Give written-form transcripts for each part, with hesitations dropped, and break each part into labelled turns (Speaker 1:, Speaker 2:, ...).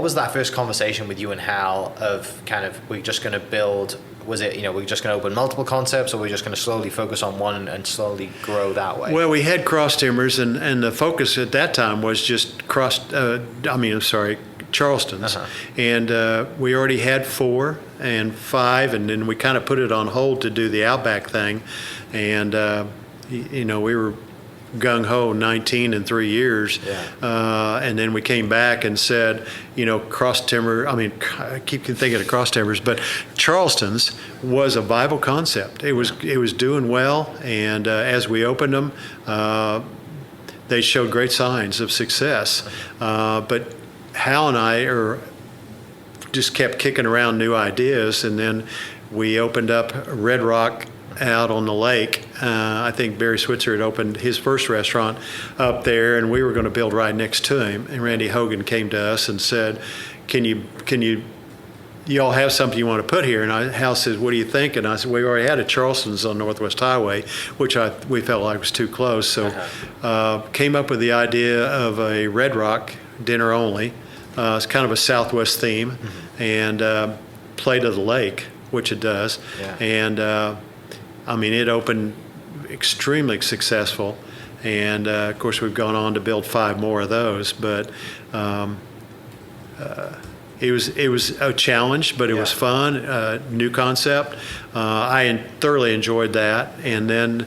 Speaker 1: was that first conversation with you and Hal of kind of, we're just going to build, was it, we're just going to open multiple concepts, or we're just going to slowly focus on one and slowly grow that way?
Speaker 2: Well, we had Cross Timbers, and the focus at that time was just Charleston's. And we already had 4 and 5, and then we kind of put it on hold to do the Outback thing. And, we were gung-ho 19 in 3 years. And then we came back and said, Cross Timber, I keep thinking of Cross Timbers, but Charleston's was a viable concept. It was doing well, and as we opened them, they showed great signs of success. But Hal and I just kept kicking around new ideas, and then we opened up Red Rock out on the lake. I think Barry Switzer had opened his first restaurant up there, and we were going to build right next to him. And Randy Hogan came to us and said, "Can you all have something you want to put here?" And Hal says, "What do you think?" And I said, "We already had a Charleston's on Northwest Highway," which we felt like was too close. So came up with the idea of a Red Rock dinner only. It's kind of a Southwest theme, and play to the lake, which it does. And it opened extremely successful, and of course we've gone on to build 5 more of those. But it was a challenge, but it was fun. New concept. I thoroughly enjoyed that. And then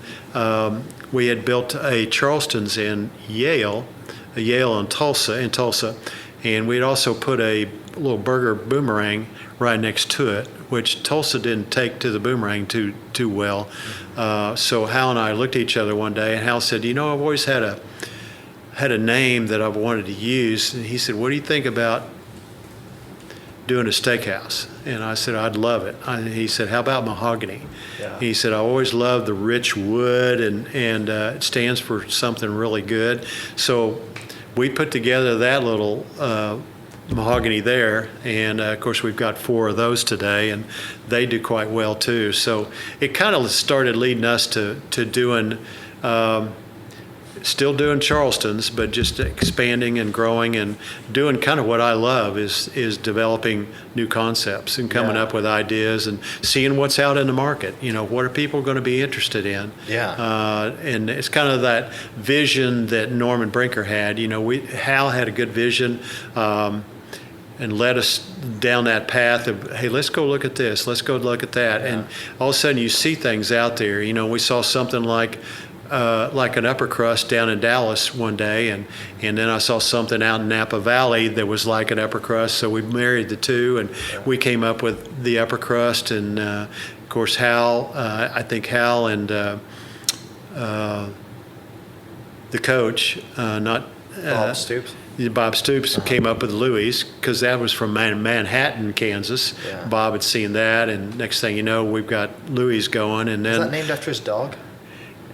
Speaker 2: we had built a Charleston's in Yale and Tulsa, and we'd also put a little burger boomerang right next to it, which Tulsa didn't take to the boomerang too well. So Hal and I looked at each other one day, and Hal said, I've always had a name that I've wanted to use. And he said, what do you think about doing a steakhouse? And I said, I'd love it. He said, how about mahogany? He said, I always loved the rich wood, and it stands for something really good. So we put together that little mahogany there, and of course we've got 4 of those today, and they do quite well too. So it kind of started leading us to doing, still doing Charleston's, but just expanding and growing and doing kind of what I love is developing new concepts and coming up with ideas and seeing what's out in the market. What are people going to be interested in? And it's kind of that vision that Norman Brinker had. Hal had a good vision, and led us down that path of, hey, let's go look at this, let's go look at that. And all of a sudden you see things out there. We saw something like an upper crust down in Dallas one day, and then I saw something out in Napa Valley that was like an upper crust, so we married the two, and we came up with the upper crust. And of course Hal, Hal and the coach, Bob Stoops came up with Louie's, because that was from Manhattan, Kansas. Bob had seen that, and next thing you know, we've got Louie's going. And then,
Speaker 1: is that named after his dog?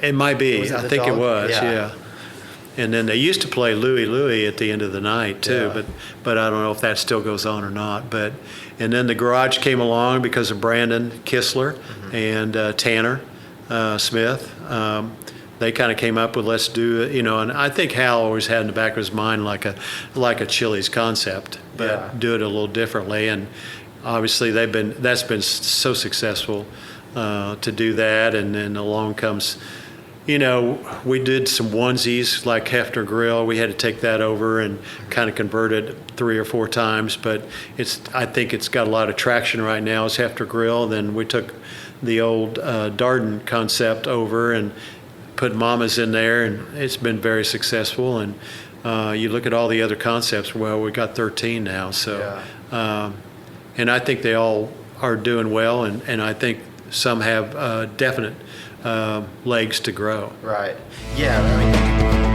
Speaker 2: It might be. I think it was. And then they used to play Louie at the end of the night too, but I don't know if that still goes on or not. And then the garage came along because of Brandon Kistler and Tanner Smith. They kind of came up with, let's do it, and I think Hal always had in the back of his mind like a Chili's concept, but do it a little differently. And obviously that's been so successful to do that. And then along comes, we did some onesies like Hefner Grill. We had to take that over and kind of convert it 3 or 4 times, but I think it's got a lot of traction right now as Hefner Grill. Then we took the old Darden concept over and put Mama's in there, and it's been very successful. And you look at all the other concepts, well, we got 13 now. So, and I think they all are doing well, and I think some have definite legs to grow.
Speaker 1: Right. Yeah.